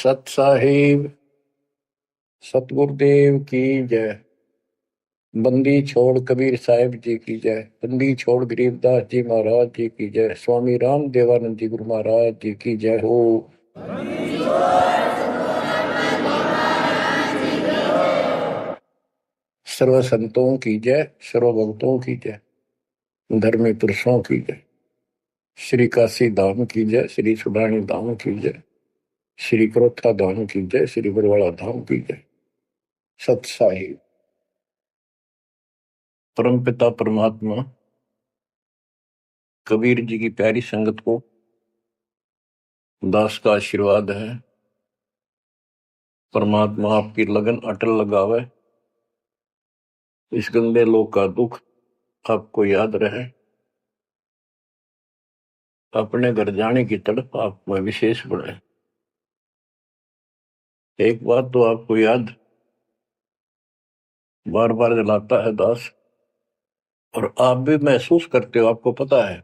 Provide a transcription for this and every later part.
सत साहिब सतगुरुदेव की जय। बंदी छोड़ कबीर साहिब जी की जय। बंदी छोड़ गरीबदास जी महाराज जी की जय। स्वामी राम देवानंद जी गुरु महाराज जी की जय हो। सर्व संतों की जय, सर्व भक्तों की जय, धर्मी पुरुषों की जय। श्री काशी धाम की जय, श्री सुडानी धाम की जय, श्री क्रोथा धाम की जय, श्री बरवाड़ा धाम की जय। सत साहिब परमपिता परमात्मा कबीर जी की प्यारी संगत को दास का आशीर्वाद है। परमात्मा आपकी लगन अटल लगावे, इस गंदे लोक का दुख आपको याद रहे, अपने घर जाने की तड़प आप में विशेष बढ़े। एक बात तो आपको याद बार बार दिलाता है दास, और आप भी महसूस करते हो, आपको पता है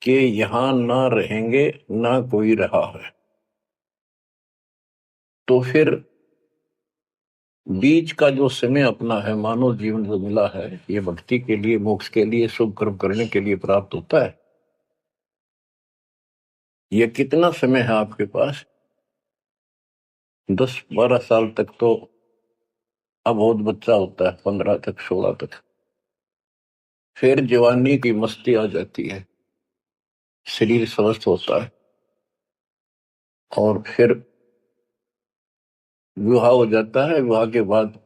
कि यहां ना रहेंगे ना कोई रहा है, तो फिर बीच का जो समय अपना है, मानव जीवन जो मिला है, ये भक्ति के लिए, मोक्ष के लिए, शुभ कर्म करने के लिए प्राप्त होता है। ये कितना समय है आपके पास? 10-12 साल तक तो अब बहुत बच्चा होता है, 15 तक, 16 तक, फिर जवानी की मस्ती आ जाती है, शरीर स्वस्थ होता है, और फिर विवाह हो जाता है। विवाह के बाद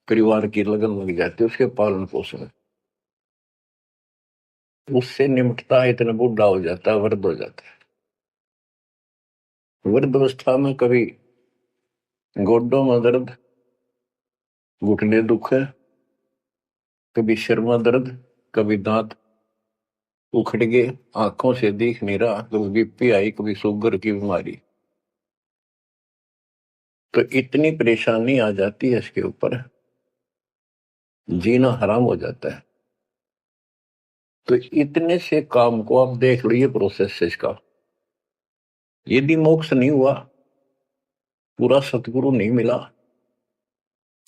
परिवार की लगन लग जाती है, उसके पालन पोषण, उससे निमटता है, इतना बूढ़ा हो जाता है, वृद्ध हो जाता है। वृद्ध अवस्था में कभी गोड्डों में दर्द, घुटने दुख है, कभी सिर में दर्द, कभी दांत उखड़ गए, आंखों से दिख नहीं रहा, कभी बीपी आई, कभी शुगर की बीमारी, तो इतनी परेशानी आ जाती है, इसके ऊपर जीना हराम हो जाता है। तो इतने से काम को आप देख लीजिए, प्रोसेस इसका, यदि मोक्ष नहीं हुआ, पूरा सतगुरु नहीं मिला,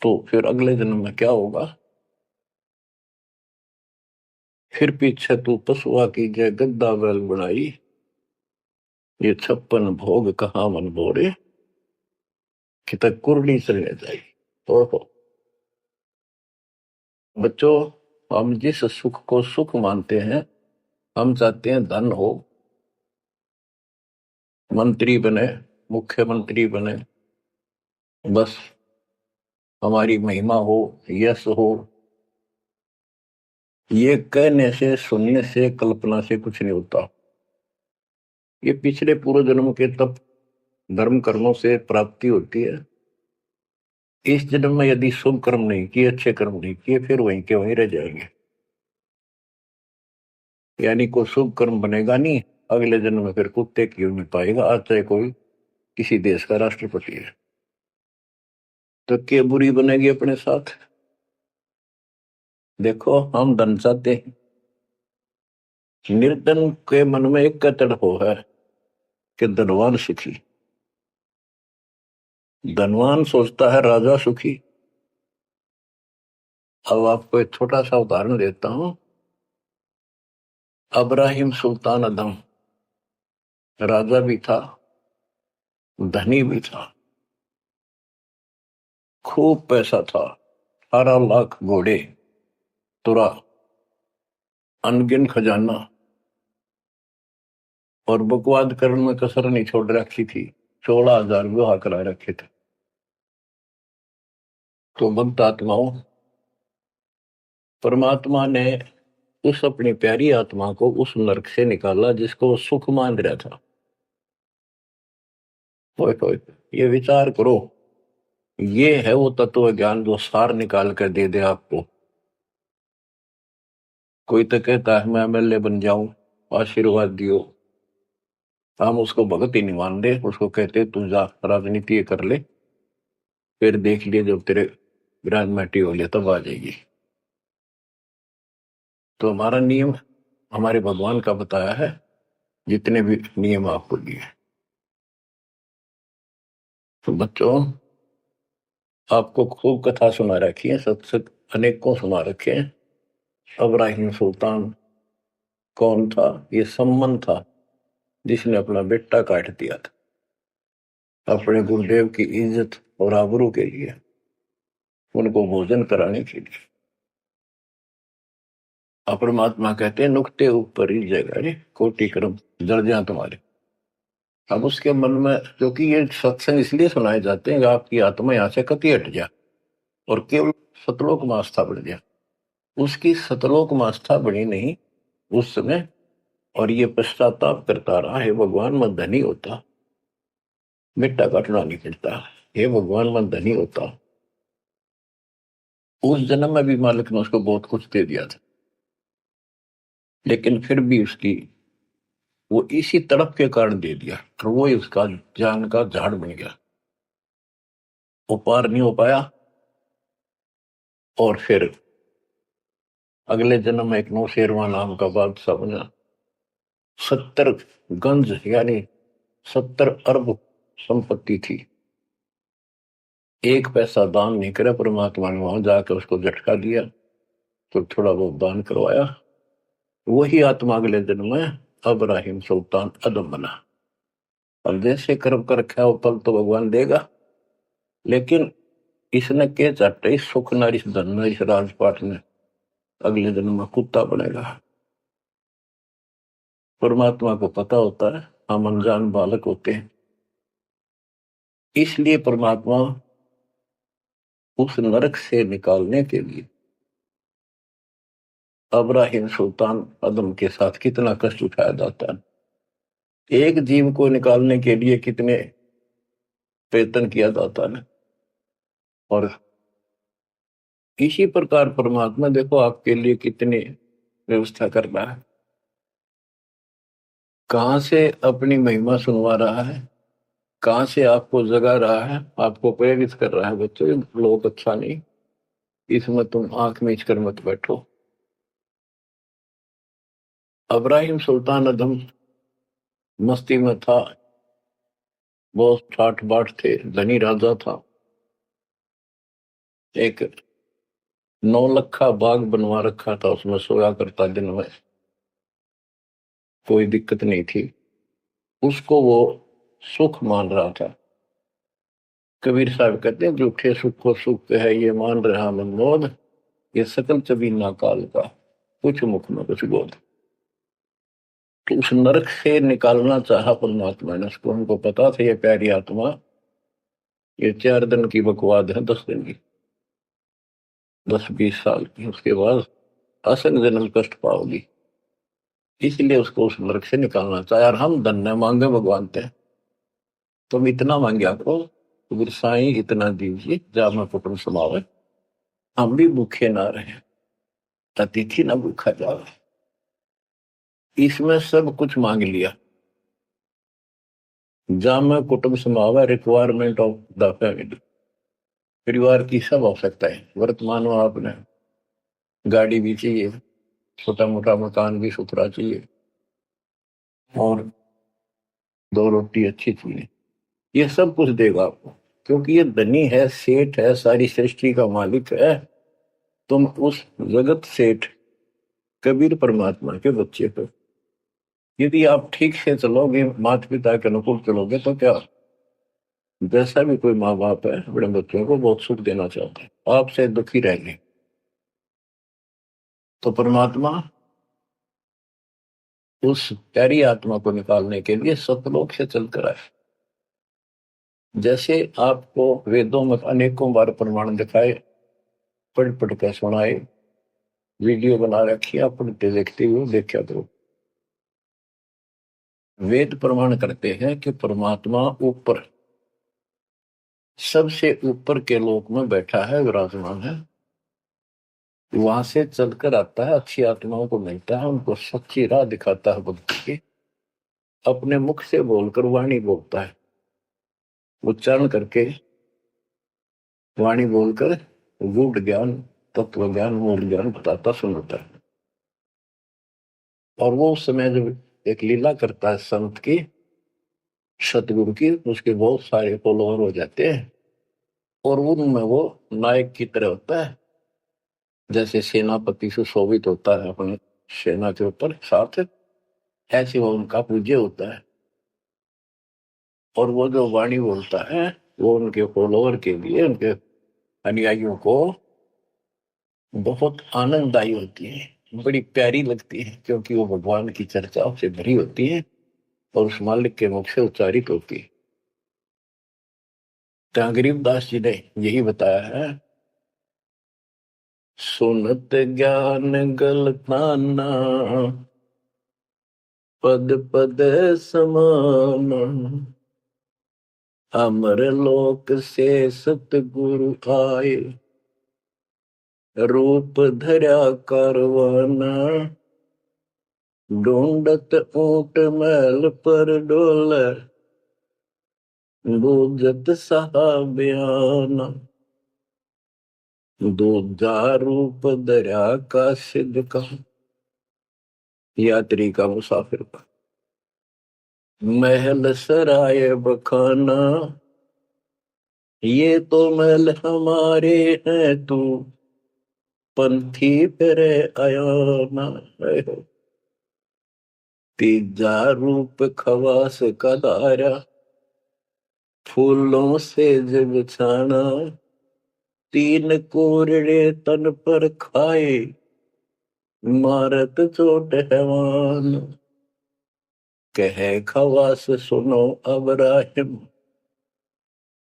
तो फिर अगले जन्म में क्या होगा? फिर पीछे तू पशुआ की जय गद्दा बैल बनाई, ये 56 भोग कहाँ मन बोरे, कि तक कुरली चलने जाई। ओहो बच्चों, हम जिस सुख को सुख मानते हैं, हम चाहते हैं धन हो, मंत्री बने, मुख्यमंत्री बने, बस हमारी महिमा हो, यश हो। ये कहने से, सुनने से, कल्पना से कुछ नहीं होता। ये पिछले पूर्व जन्म के तप धर्म कर्मों से प्राप्ति होती है। इस जन्म में यदि शुभ कर्म नहीं किए, अच्छे कर्म नहीं किए, फिर वहीं के वहीं रह जाएंगे, यानी कोई शुभ कर्म बनेगा नहीं। अगले जन्म में फिर कुत्ते की नहीं पाएगा, आज चाहे कोई किसी देश का राष्ट्रपति है, तो क्या बुरी बनेगी अपने साथ? देखो, हम धन चाहते हैं, निर्धन के मन में एक तड़प है कि धनवान सुखी। धनवान सोचता है राजा सुखी। अब आपको एक छोटा सा उदाहरण देता हूं। अब्राहिम सुल्तान अदम राजा भी था, धनी भी था, खूब पैसा था, 18 लाख घोड़े, तुरा, अनगिन खजाना, और बकवाद करने में कसर नहीं छोड़ रखी थी। 16,000 विवाह करा रखे थे। तो भक्त आत्माओं, परमात्मा ने उस अपनी प्यारी आत्मा को उस नरक से निकाला जिसको वो सुख मान रहा था। होए ये विचार करो, ये है वो तत्व ज्ञान जो सार निकाल कर दे दे आपको। कोई तो कहता है मैं एमएलए बन जाऊं, आशीर्वाद दियो, हम उसको भगत ही नहीं मान दे, उसको कहते तू जा राजनीति कर ले, फिर देख लिए जब तेरे ग्रेजुएटी हो ले तब आ जाएगी। तो हमारा नियम हमारे भगवान का बताया है, जितने भी नियम आपको दिए। तो बच्चों, आपको खूब कथा सुना रखी है, सत्संग अनेकों सुना रखे हैं। इब्राहिम सुल्तान कौन था? ये सम्मन था जिसने अपना बेटा काट दिया था अपने गुरुदेव की इज्जत और आबरू के लिए, उनको भोजन कराने के लिए। परमात्मा कहते हैं नुक्ते ऊपर ही जगह रे कोटि कर्म जड़ जा तुम्हारे। अब उसके मन में, क्योंकि ये सत्संग इसलिए सुनाए जाते हैं कि आपकी आत्मा यहां से कति हट जा और केवल सतलोक में आस्था बढ़ जाए। उसकी सतलोक में आस्था बढ़ी नहीं उस समय, और ये पश्चाताप करता रहा, हे भगवान मैं धनी होता, बेटा काटना नहीं पड़ता, हे भगवान मैं धनी होता। उस जन्म में भी मालिक ने उसको बहुत कुछ दे दिया था, लेकिन फिर भी उसकी वो इसी तड़प के कारण दे दिया, और वो ही उसका जान का झाड़ बन गया। वो पार नहीं हो पाया, और फिर अगले जन्म में एक नौशेरवा नाम का बादशाह बना। 70 गंज यानी 70 अरब संपत्ति थी। एक पैसा दान नहीं करे, परमात्मा ने वहां जाकर उसको झटका दिया तो थोड़ा बहुत दान करवाया। वही आत्मा अगले जन्म में इब्राहिम सुल्तान अदम बना। अब जैसे कर्म कर रखा है वो फल तो भगवान देगा, लेकिन इसने के चाटे सुख नारिश धन इस राजपाट में अगले जन्म में कुत्ता बनेगा। परमात्मा को पता होता है हम अनजान बालक होते हैं, इसलिए परमात्मा उस नरक से निकालने के लिए इब्राहिम सुल्तान अदम के साथ कितना कष्ट उठाया जाता है। एक जीव को निकालने के लिए कितने प्रयत्न किया जाता है। और इसी प्रकार परमात्मा देखो आपके लिए कितनी व्यवस्था कर रहा है, कहां से अपनी महिमा सुनवा रहा है, कहां से आपको जगा रहा है, आपको प्रेरित कर रहा है। बच्चों ये लोग अच्छा नहीं, इसमें तुम आंख मीच कर मत बैठो। इब्राहिम सुल्तान अदम मस्ती में था, बहुत ठाठ बाट थे, धनी राजा था। एक 9 लखा बाग बनवा रखा था, उसमें सोया करता दिन में, कोई दिक्कत नहीं थी उसको, वो सुख मान रहा था। कबीर साहब कहते हैं झूठे सुख को सुख है ये मान रहा मनमोद, ये सकल चबीना काल का कुछ मुख में कुछ बोध। तो उस नरक से निकालना चाहा परमात्मा ने उसको, हमको पता था ये प्यारी आत्मा ये 4 दिन की बकवाद है, 10 दिन की, 10-20 साल की, उसके बाद असन जन्म कष्ट पाओगी। इसलिए उसको उस नरक से निकालना चाहे। और हम धन्य मांगे भगवान थे, तुम इतना मांगे आपको कबीर साईं इतना दीजिए जा मैं कुटुंब समावे, हम भी भूखे ना रहे, अतिथि ना भूखा जावे। इसमें सब कुछ मांग लिया। जा मैं कुटुंब समावे रिक्वायरमेंट ऑफ द फैमिली, परिवार की सब आवश्यकता है। वर्तमान में आपने गाड़ी भी चाहिए, छोटा मोटा मकान भी सुथरा चाहिए, और 2 रोटी अच्छी चाहिए, ये सब कुछ देगा आपको, क्योंकि ये धनी है, सेठ है, सारी सृष्टि का मालिक है। तुम उस जगत सेठ कबीर परमात्मा के बच्चे हो। यदि आप ठीक से चलोगे, माता पिता के अनुकूल चलोगे, तो क्या, जैसा भी कोई माँ बाप है अपने बच्चों को बहुत सुख देना चाहते हैं, आपसे दुखी रहेंगे। तो परमात्मा उस प्यारी आत्मा को निकालने के लिए सतलोक से चलकर आए। जैसे आपको वेदों में अनेकों बार प्रमाण दिखाए, पढ़ पढ़ कर सुनाए, वीडियो बना रखी है, पढ़ते देखते हुए देखा करो। वेद प्रमाण करते हैं कि परमात्मा ऊपर, सबसे ऊपर के लोक में बैठा है, विराजमान है, वहां से चलकर आता है, अच्छी आत्माओं को मिलता है, उनको सच्ची राह दिखाता है भक्ति की, अपने मुख से बोलकर वाणी बोलता है, उच्चारण करके वाणी बोलकर गूढ़ ज्ञान, तत्व ज्ञान, मूल ज्ञान बताता सुनाता है। और वो उस समय जब एक लीला करता है संत की, सतगुरु की, उसके बहुत सारे फॉलोअर हो जाते हैं और उनमें वो नायक की तरह होता है, जैसे सेनापति सुशोभित होता है अपने सेना के ऊपर साथ, ऐसे वो उनका पूज्य होता है। और वो जो वाणी बोलता है वो उनके फॉलोअर के लिए, उनके अनुयायियों को बहुत आनंददायी होती है, बड़ी प्यारी लगती है, क्योंकि वो भगवान की चर्चाओं से भरी होती है और उस मालिक के मुख से उच्चारित होती है। तो गरीबदास जी ने यही बताया है, सुनत ज्ञान गलताना, पद पद समान, अमर लोक से सतगुरु आए, रूप धरा कारवाना, ढूंढत ऊंट महल पर डोले, बूझत साहबियाना, दूजा रूप दरिया का सिद्ध का, यात्री का, मुसाफिर का, महल सराय बखाना, ये तो महल हमारे हैं, तू पंथी फिरे आयाना। तीजा रूप खवास का दायरा, फूलों से जब छाना, तीन कोरड़े तन पर खाए, मारत चोट हैवान, कहे खवास सुनो अबराहिम,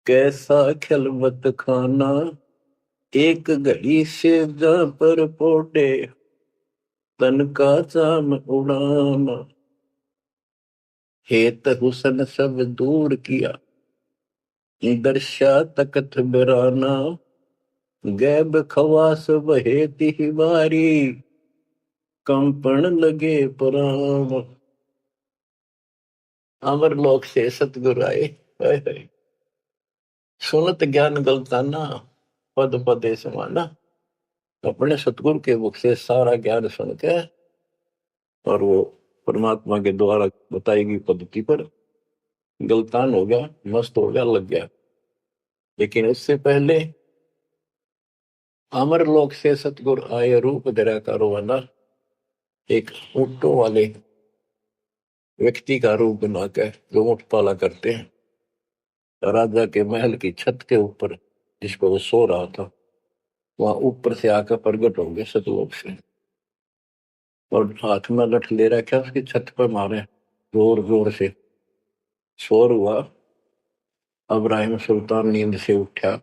कैसा खिलवत खाना, एक घड़ी से जा पर पोटे, तन का चाम उड़ाना, हेत हुसन सब दूर किया, दर्शा तकत बिराना, गैब खवास बहे ती बारी, कंपन लगे पुराण, अमर लोक से सतगुरु आए, हाय हाय। सुनत ज्ञान गलताना, पद पदे समाना, अपने सतगुरु के मुख से सारा ज्ञान सुन के और वो परमात्मा के द्वारा बताई गई पद्धति पर गलतान हो गया, मस्त हो गया, लग गया। लेकिन उससे पहले अमर लोक से सतगुरु आए, रूप धरा कारोबाना, एक ऊंटों वाले व्यक्ति का रूप बनाकर जो ऊंट पाला करते हैं, राजा के महल की छत के ऊपर जिस पर वो सो रहा था, वहां ऊपर से आकर प्रकट हो गए सतलोक से, और हाथ में लठ ले रखा, उसकी छत पर मारे जोर जोर से, शोर हुआ। अब्राहिम सुल्तान नींद से उठा,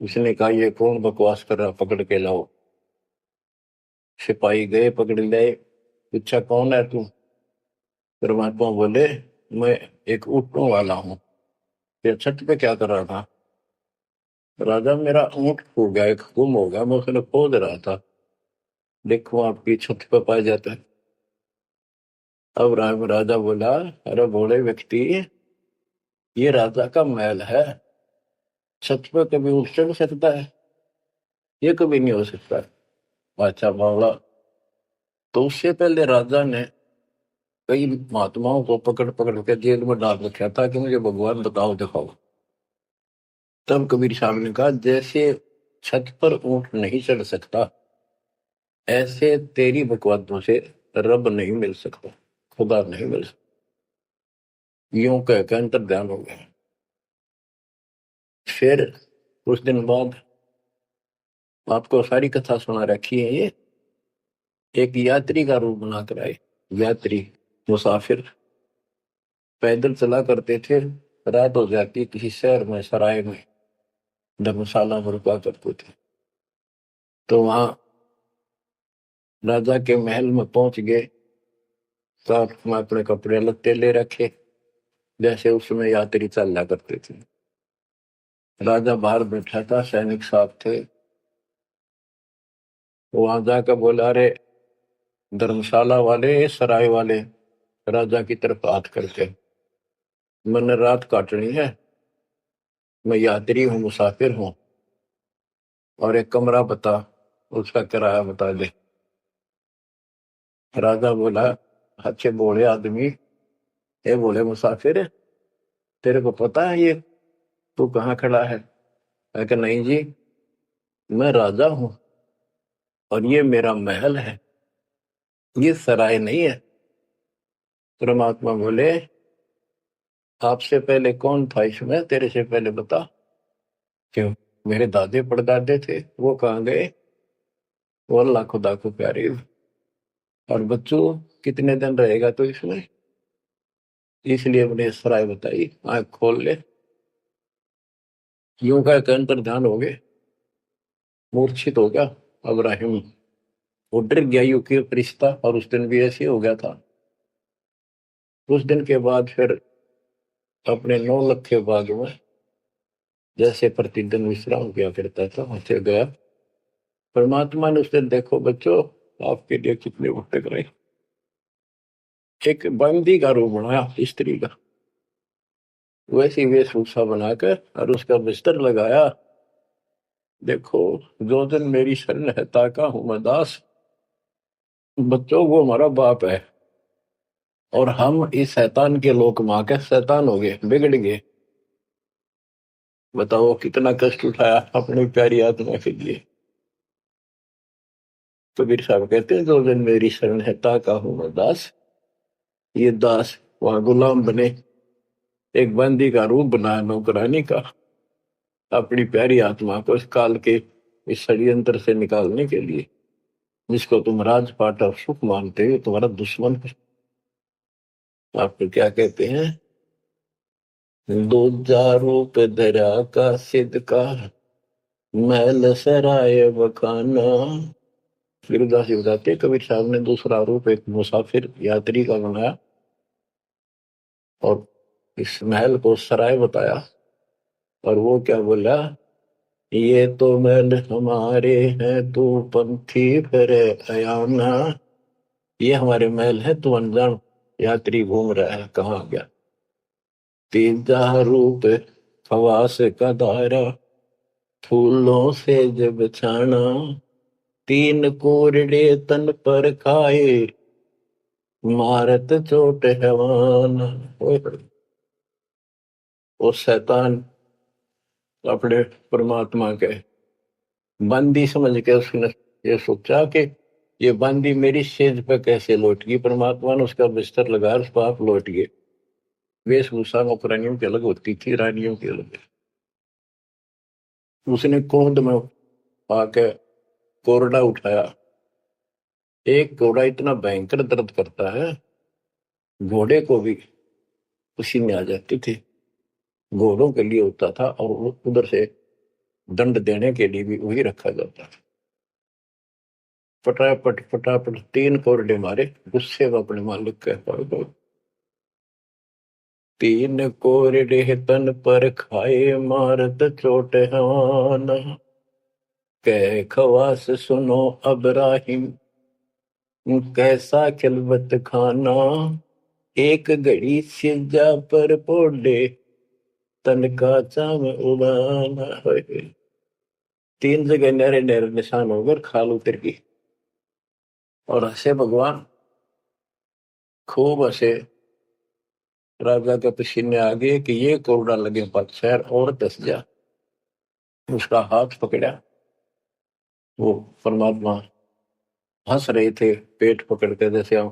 उसने कहा ये कौन बकवास कर रहा, पकड़ के लाओ। सिपाही गए, पकड़ लाए, पूछा कौन है तू। परमात्मा बोले मैं एक ऊँटों वाला हूँ, ये छत पे क्या कर रहा था। राजा मेरा ऊँट खो गया, एक गुम हो गया, मैं उसने खोज रहा था, देखो आपकी छत पे पाया जाता है। अब राजा बोला अरे भोले व्यक्ति, ये राजा का महल है, छत पे कभी उठ चढ़ सकता है, ये कभी नहीं हो सकता। अच्छा बावला। तो उससे पहले राजा ने कई महात्माओं को पकड़ पकड़ के जेल में डाल रखा था कि मुझे भगवान बताओ दिखाओ। तब कबीर साहब ने कहा जैसे छत पर ऊंट नहीं चढ़ सकता, ऐसे तेरी बकवादों से रब नहीं मिल सकता, खुदा नहीं मिल सकता। यूं कहकर अंतर ध्यान हो गया। फिर कुछ दिन बाद आपको सारी कथा सुना रखी है, ये एक यात्री का रूप बनाकर आए। यात्री, मुसाफिर, पैदल चला करते थे, रात हो जाती किसी शहर में, सराय में, धर्मशाला में रुका करते थे। तो वहां राजा के महल में पहुंच गए, साथ में अपने कपड़े लत्ते ले रखे, जैसे उसमें यात्री चला करते थे। राजा बाहर बैठा था, सैनिक साहब थे, वहां जाकर बोला अरे धर्मशाला वाले, सराय वाले, राजा की तरफ हाथ करके, मैंने रात काटनी है, मैं यात्री हूँ, मुसाफिर हूँ, और एक कमरा बता, उसका किराया बता दे। राजा बोला अच्छे बोले आदमी, ये बोले मुसाफिर, तेरे को पता है ये तू कहाँ खड़ा है? मैं कहा नहीं जी, मैं राजा हूं और ये मेरा महल है, ये सराय नहीं है। परमात्मा बोले आपसे पहले कौन था इसमें, तेरे से पहले बता। क्यों? मेरे दादे परदादे थे, वो कहाँ गए? वो अल्लाह खुदा को प्यारे। और बच्चों कितने दिन रहेगा तो इसमें? इसलिए मैंने सराय बताई, आंख खोल ले। यूं का अंतर ध्यान हो गए, मूर्छित हो गया अब्राहिम। वो डर गया यू के फरिश्ता, और उस दिन भी ऐसे हो गया था। उस दिन के बाद फिर अपने 9 लाख के बाग में जैसे प्रतिदिन विश्राम किया करता था वैसे गया। परमात्मा ने उस दिन, देखो बच्चों आपके लिए कितने भटक रहे, एक बंदी का रूप बनाया स्त्री का, वैसी वेशभूषा बनाकर और उसका बिस्तर लगाया। देखो जो दिन मेरी शरण है ताका हूं मैं दास। बच्चों वो हमारा बाप है और हम इस शैतान के लोक मां के शैतान हो गए, बिगड़ गए। बताओ कितना कष्ट उठाया अपनी प्यारी आत्मा के लिए। कबीर साहब कहते हैं जो दिन मेरी शरण है ताका हूं मैं दास। ये दास वहां गुलाम बने, एक बंदी का रूप बनाया नौकरानी का, अपनी प्यारी आत्मा को इस काल के इस षड्यंत्र से निकालने के लिए। जिसको तुम राजपाट और सुख मानते हो तुम्हारा दुश्मन है। आपको क्या कहते हैं? दूजा रूप धरा का सिद्ध का, महल सराय बखाना। फिर उदासी बताते कबीर साहब ने दूसरा रूप एक मुसाफिर यात्री का बनाया और इस महल को सराय बताया। और वो क्या बोला? ये तो महल हमारे हैं तू पंथी फिर अयाना। ये हमारे महल है, तू अनजान यात्री घूम रहा है, कहाँ गया? तीजा रूप खवास का दायरा, फूलों से जब छाना। तीन कोरडे तन पर खाए, मारत चोट हैवान। वो शैतान अपने परमात्मा के बंदी समझ के उसने ये सोचा कि ये बंदी मेरी सेज पे कैसे लौट गई। परमात्मा ने उसका बिस्तर लगा, उस पाप लौट गए। वेशभूषा नौकरानियों की अलग होती थी, रानियों की अलग। उसने कोंद में आके कोरडा उठाया। एक घोड़ा इतना भयंकर दर्द करता है, घोड़े को भी पसीने आ जाते थे। घोड़ों के लिए होता था और उधर से दंड देने के लिए भी वही रखा जाता था। फटाफट फटाफट 3 कोरडे मारे, गुस्से में अपने मालिक कह पाओ। 3 कोरडे तन पर खाए, मारत चोट हवान। कह खवास सुनो अब्राहिम, कैसा खिलवत खाना। एक घड़ी सिजा पर पोडे, तन का चाम उड़ाना। 3 जगह नहरे नहरे निशान होकर खाल उतर गई। और हंसे भगवान, खूब हंसे। राजा के पसीने आ गए कि ये कोरडा लगे पक्षर और दस जा। उसका हाथ पकड़ा, वो परमात्मा हंस रहे थे पेट पकड़ के, जैसे हम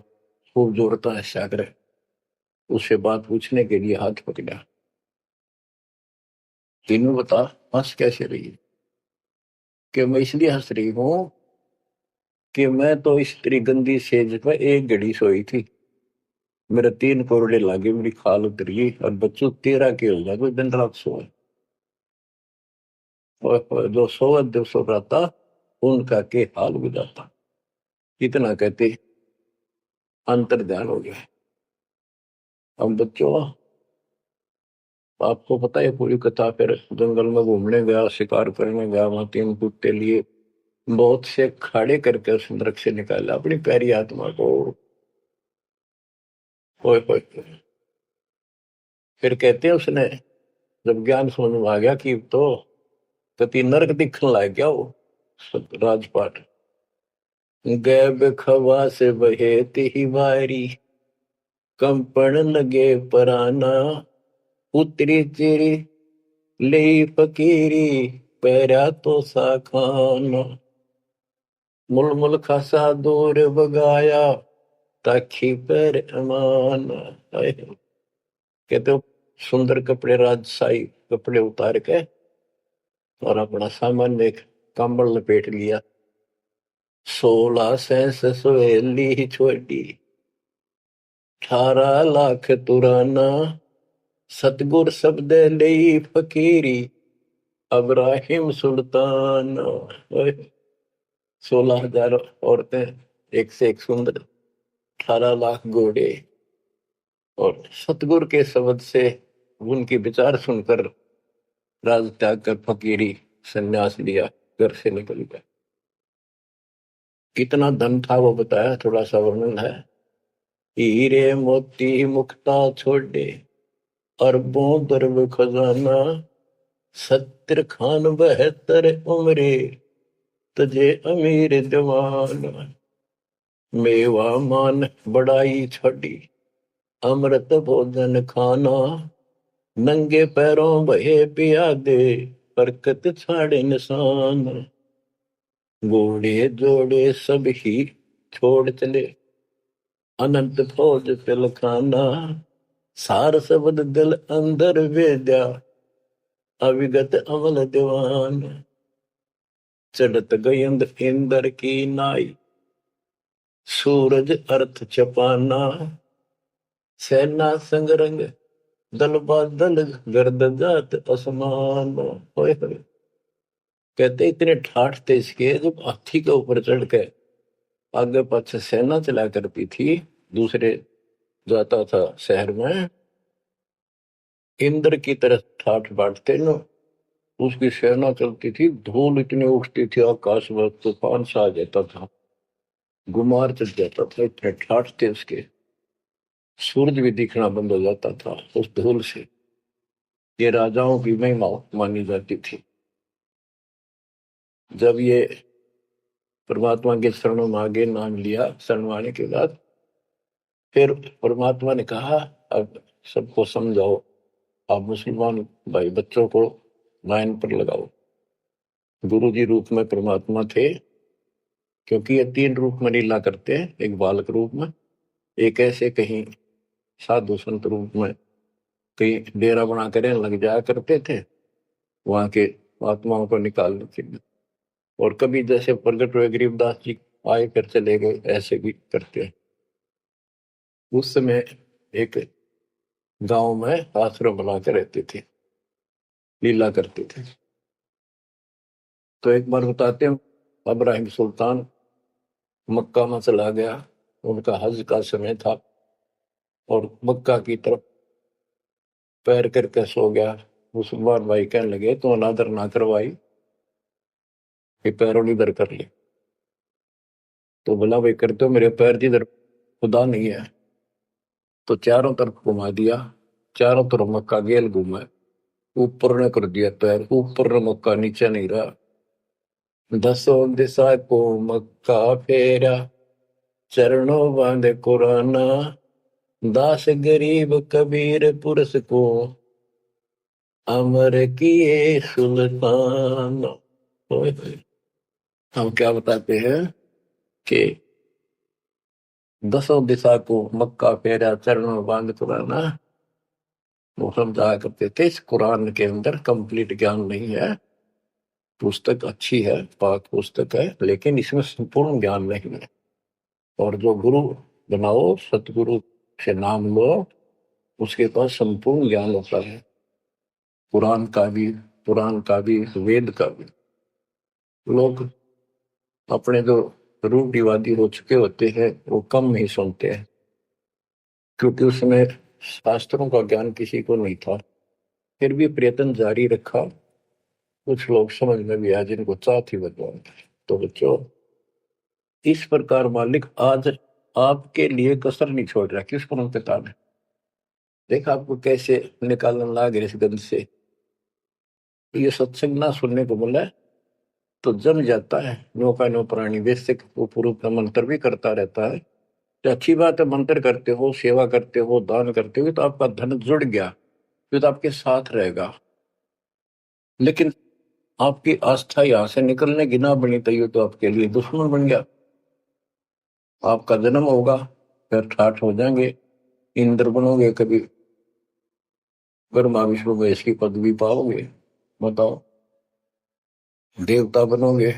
खूब जोरता है सागर। उससे बात पूछने के लिए हाथ पकड़ा। तीनों बता हंस कैसे रही है? कि मैं इसलिए हंस रही हूं कि मैं तो इस तेरी गंदी सेज पे एक घड़ी सोई थी, मेरे 3 कोरडे लागे, मेरी खाल उतरी। और बच्चों तेरा के हो गया कोई दिन रात सोए। और जो सोवत दिवसों राता, उनका के हाल गुजारता। इतना कहते अंतर ध्यान हो गया। अब बच्चों आपको पता है पूरी कथा। फिर जंगल में घूमने गया, शिकार करने गया, वहां 3 कुत्ते लिए, बहुत से खाड़े करके उस नरक से निकाला अपनी प्यारी आत्मा को। ओए होए। फिर कहते हैं उसने जब ज्ञान समझ में आ गया कि तो कति नरक दिखने लग गया वो राजपाट। गैब खवा से बहे ही वारी, कंपन लगे पराना। उतरी तेरी ले फकीरी पैरा तो सा खाना मुल मुल खासा दूर बगाया ताखी पर अमान। कहते हो सुंदर कपड़े राजशाही कपड़े उतार के और अपना सामान एक कंबल लपेट लिया। 16 सवेली छोड़ी 18 लाख तुराना सतगुर शब्द ले फकीरी अब्राहिम सुल्तान। 16,000 औरतें एक से एक सुंदर 18 लाख घोड़े और सतगुर के शब्द से उनके विचार सुनकर राज त्याग कर फकीरी संन्यास लिया, घर से निकल गया। कितना धन था वो बताया, थोड़ा सा वर्णन है। हीरे मोती मुक्ता छोड़े अरबों दरब खजाना 70 खान 72 उम्रे तजे अमीर जवान मेवा मान बड़ाई छड़ी अमृत भोजन खाना नंगे पैरों बहे पियादे बरकत छाड़े निशान घोड़े जोड़े सब ही छोड़ चले अनंत फौज तिल खाना सार शब्द दिल अंदर वेद्या अविगत अमल दीवान चढ़त गयंद इंदर की नाई सूरज अर्थ छपाना सेना संगरंग दल बादल गर्द जात असमान। कहते इतने ठाठ थे इसके जब हाथी के ऊपर चढ़ के आगे पाछे सेना चला करती थी, दूसरे जाता था शहर में, इंद्र की तरह ठाठ बांटते न उसकी सेना चलती थी, धूल इतनी उठती थी आकाश में तूफान सा आ जाता था, गुमार चढ़ जाता था, इतने ठाठ थे उसके। सूरज भी दिखना बंद हो जाता था उस धूल से। ये राजाओं की महिमा मानी जाती थी। जब ये परमात्मा के शरण में आगे नाम लिया, शरण आने के बाद फिर परमात्मा ने कहा अब सबको समझाओ, आप मुसलमान भाई बच्चों को लाइन पर लगाओ। गुरु जी रूप में परमात्मा थे, क्योंकि ये 3 रूप में लीला करते हैं, एक बालक रूप में, एक ऐसे कहीं साधु संत रूप में कहीं डेरा बना कर लग जाया करते थे, वहां के आत्माओं को निकाल लेते, और कभी जैसे प्रगट हुए गरीबदास जी आए कर चले गए, ऐसे भी करते हैं। उस समय एक गांव में आश्रम बना कर रहते थे, लीला करते थे। तो एक बार बताते हैं, इब्राहिम सुल्तान मक्का में चला गया, उनका हज का समय था, और मक्का की तरफ पैर करके सो गया। मुसलमान भाई कहने लगे तो अनादर ना करवाई, कि पैरों इधर कर ले। तो बोला भाई करते हो, मेरे पैर जिधर खुदा नहीं है। तो चारों तरफ घुमा दिया, चारों तरफ मक्का गेल घूमा, ऊपर ने कर दिया पैर, ऊपर ने मक्का नीचे नहीं रहा। 10 दिशा को मक्का फेरा चरणों बांधे कुराना दास गरीब कबीर पुरुष को अमर किए सुल्तान। हम क्या बताते हैं कि 10 दिशा को मक्का फेरा चरणों बांध कुराना, वो समझाया करते थे। इस कुरान के अंदर कंप्लीट ज्ञान नहीं है, पुस्तक अच्छी है, पाक पुस्तक है, लेकिन इसमें संपूर्ण ज्ञान नहीं है। और जो गुरु बनाओ, सतगुरु से नाम लो, उसके पास संपूर्ण ज्ञान होता है, कुरान का भी, पुराण का भी, वेद का भी। लोग अपने जो रूढ़िवादी हो चुके होते हैं वो कम ही सुनते हैं, क्योंकि उसमें शास्त्रों का ज्ञान किसी को नहीं था। फिर भी प्रयत्न जारी रखा, कुछ लोग समझ में भी आया जिनको चाह थी भगवान। तो बच्चों, इस प्रकार मालिक आज आपके लिए कसर नहीं छोड़ रहा। किस पर पिता ने देखा आपको कैसे निकालने लगा इस गंध से। ये सत्संग ना सुनने को मिला तो जम जाता है, नौका नो प्राणी वैसे वो पूर्व का मंत्र भी करता रहता है। तो अच्छी बात है, मंत्र करते हो, सेवा करते हो, दान करते हो, तो आपका धन जुड़ गया। जो तो आपके साथ रहेगा। लेकिन आपकी आस्था यहां से निकलने की ना बनी तो ये तो आपके लिए दुश्मन बन गया। आपका जन्म होगा, फिर ठाठ हो जाएंगे, इंद्र बनोगे, कभी ब्रह्मा विष्णु महेश की पदवी पाओगे, बताओ, देवता बनोगे,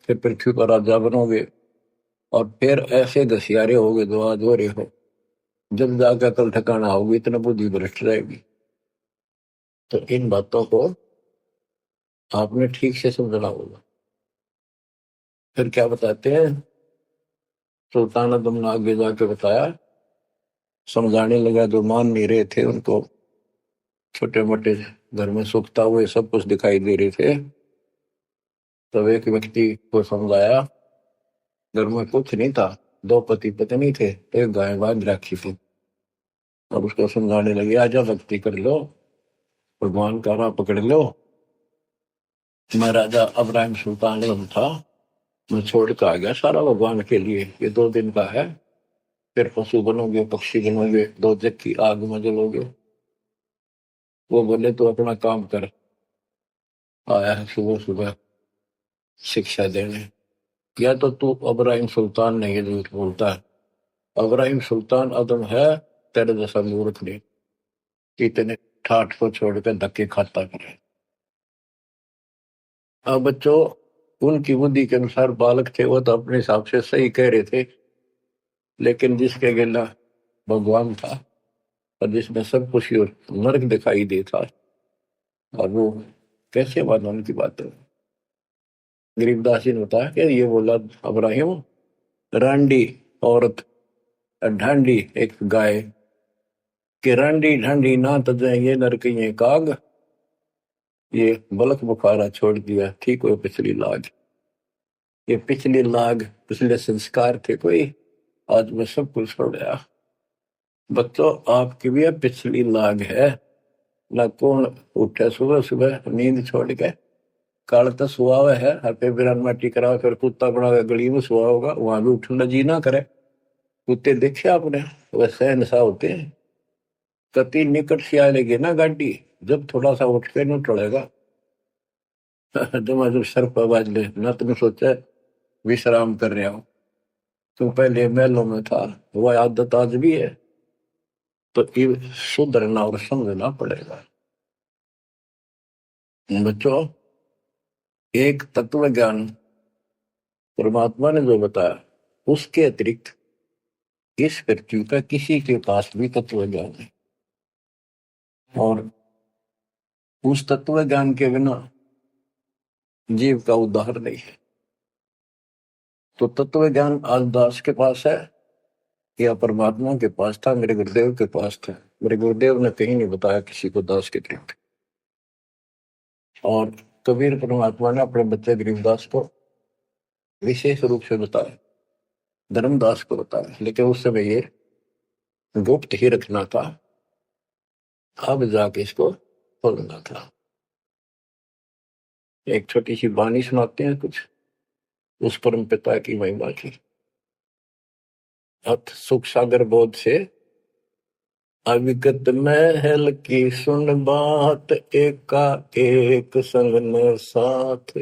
फिर पृथ्वी पर राजा बनोगे, और फिर ऐसे घसियारे होगे जो आज हो रहे हो। जब जाकर कल ठिकाना होगी, इतना बुद्धि भ्रष्ट रहेगी। तो इन बातों को आपने ठीक से समझना होगा। फिर क्या बताते हैं, सुल्तान आदम ने आगे जाके बताया, समझाने लगा, जो मान नहीं रहे थे उनको छोटे मोटे घर में सुखता हुए सब कुछ दिखाई दे रहे थे। तब एक व्यक्ति को समझाया, घर में कुछ नहीं था, दो पति पत्नी थे, एक गाय बांध रखी थी। अब उसको समझाने लगे, आजा भक्ति कर लो, भगवान का राह पकड़ लो। मैं राजा अब्राहिम सुल्तान आलम था, मैं छोड़ के आ गया सारा भगवान के लिए, ये 2 दिन का है, फिर पशु बनोगे, पक्षी बनोगे, दो जग की आग में जलोगे। वो बोले, तो अपना काम कर, आया है सुबह सुबह शिक्षा देने। या तो तू अब्राहिम सुल्तान नहीं है, झूठ बोलता है। अब्राहिम सुल्तान आदम है, तेरे जैसा मूर्ख नहीं कि इतने ठाठ को छोड़कर धक्के खाता करे। अब बच्चों, उनकी बुद्धि के अनुसार बालक थे, वो तो अपने हिसाब से सही कह रहे थे। लेकिन जिसके गिला भगवान था, और जिसमें सब कुछ नरक दिखाई देता, और वो कैसे माना उनकी बातें। गरीबदास जी ने बताया कि ये बोला अब्राहिम, रांडी औरत, ढांडी एक गाय, कि रांडी ढांडी ना तजे ये नरक ये काग, ये बलक बुखारा छोड़ दिया, ठीक हो पिछली लाग। ये पिछली लाग, पिछले संस्कार थे कोई, आज मैं सब कुछ छोड़ गया। बच्चों, आपकी भी पिछली लाग है ना। कौन उठे सुबह सुबह नींद छोड़ के, काल तो सुहावे है, हर पे बिरान माटी करा, फिर कुत्ता बना गली में सुहा होगा, वहां भी उठना जी ना करे। कुत्ते देखे आपने, वैसे इंसान होते हैं। कति निकट से आ लेगी ना गाड़ी, जब थोड़ा सा उठ के नहीं टलेगा। जब सर पर बाज ले ना, तुमने सोचा विश्राम कर रहे हो, तुम पहले महलों में था, वह आदत आज भी है। तो ये सुधरना और समझना पड़ेगा। बच्चों, एक तत्व ज्ञान परमात्मा ने जो बताया, उसके अतिरिक्त इस पृथ्वी का किसी के पास भी तत्व ज्ञान है, और उस तत्व ज्ञान के बिना जीव का उद्धार नहीं है। तो तत्व ज्ञान आज दास के पास है या परमात्मा के पास था, मेरे गुरुदेव के पास था। मेरे गुरुदेव ने कहीं नहीं बताया किसी को दास के अतिरिक्त। और कबीर परमात्मा ने अपने बच्चे गरीबदास को विशेष रूप से बताया, धर्मदास को बताया, लेकिन उस समय ये गुप्त ही रखना था, अब जाके इसको खोलना था। एक छोटी सी वाणी सुनाते हैं कुछ उस परम पिता की महिमा की। अथ सुख सागर बोध से, अविगत महल की सुन बात, एका एक संग न साथ,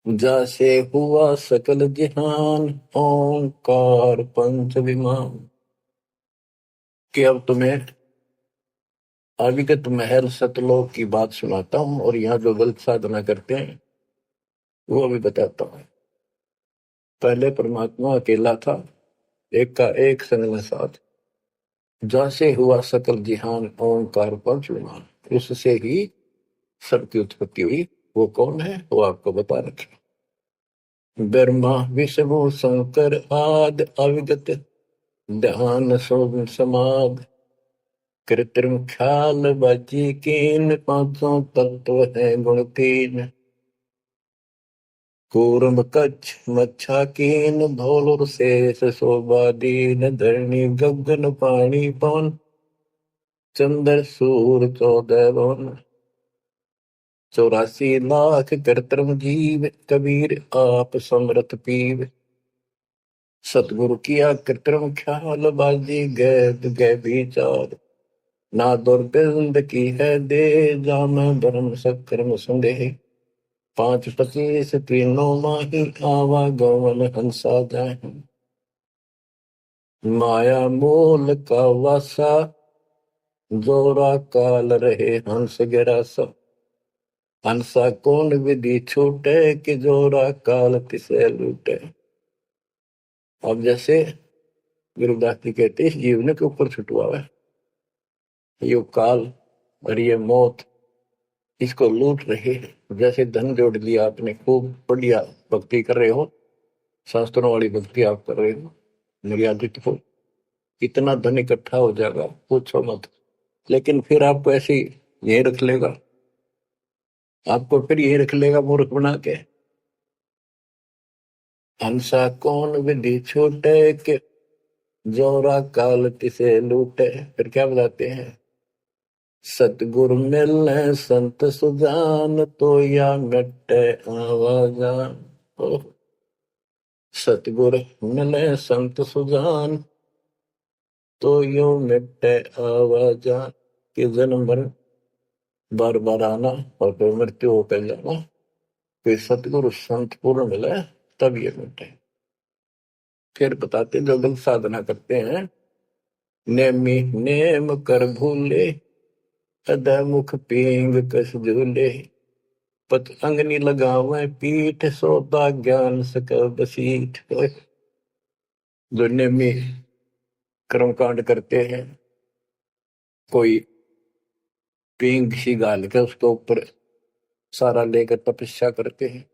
जैसे हुआ सकल जहान, ओंकार पंच विमान। कि अब तुम्हें अविगत महल सतलोक की बात सुनाता हूं, और यहाँ जो गलत साधना करते हैं वो भी बताता हूं। पहले परमात्मा अकेला था, एक का एक संग में साथ, जैसे हुआ सकल जिहान, ओंकार पंच विमान। उससे ही सबकी उत्पत्ति हुई। वो कौन है, वो आपको बता रखे। ब्रह्मा विष्णु शंकर आदि, अविगत ध्यान सोम समाध, कृत्रिम ख्याल बाजी कीन, पांचों तत्व है गुण तीन। कूर्म कच्छ मच्छा कीन, धौल शेष शोभा दीन, धरणी गगन पानी पवन, चंद्र सूर 14 भवन। 84 लाख कृत्रिम जीव, कबीर आप समरथ पीव। सतगुरु किया कृत्रिम ख्याल, बाजी गैद गै विचार, ना दुर्गंध की है दे, जाम धर्म सक्रम संदेह। 5:25 तीनों माही, आवागमन हंसा जाए। माया मूल का वासा, जोरा काल रहे हंस गिरासा। हंसा कौन विधि छूटे, कि जोरा काल तिसे लूटे। अब जैसे गुरुदास जी कहते हैं, इस जीवन के ऊपर छुटवा है ये काल और ये मौत, इसको लूट रहे हैं। जैसे धन जोड़ लिया आपने, खूब बढ़िया भक्ति कर रहे हो, शास्त्रों वाली भक्ति आप कर रहे हो, मर्यादित हो, इतना धन इकट्ठा हो जाएगा पूछो मत। लेकिन फिर आपको ऐसे यही रख लेगा, आपको फिर यही रख लेगा मूर्ख बना के। हंसा कौन विधि छूटे, के जोरा काल तिसे लूटे। फिर क्या बताते हैं, सतगुरु मिलने संत सुजान, तो या मिटे आवाजान। सतगुरु मिले संत सुजान, तो यो मिटे आवाजान। कि जन्म मरण बार बार आना और फिर मृत्यु होकर जाना, फिर सतगुरु संत पूर्ण मिले तब ये मिटे। फिर बताते जो गलत साधना करते हैं, नेमी नेम कर भूले, अदा मुख पींग कस झूले। पत अंगनी लगावे पीठ, सोता ज्ञान सक बसीठ। जो नेमी कर्म कांड करते हैं, कोई पींग सी गाल के उसके ऊपर सारा लेकर तपस्या करते हैं,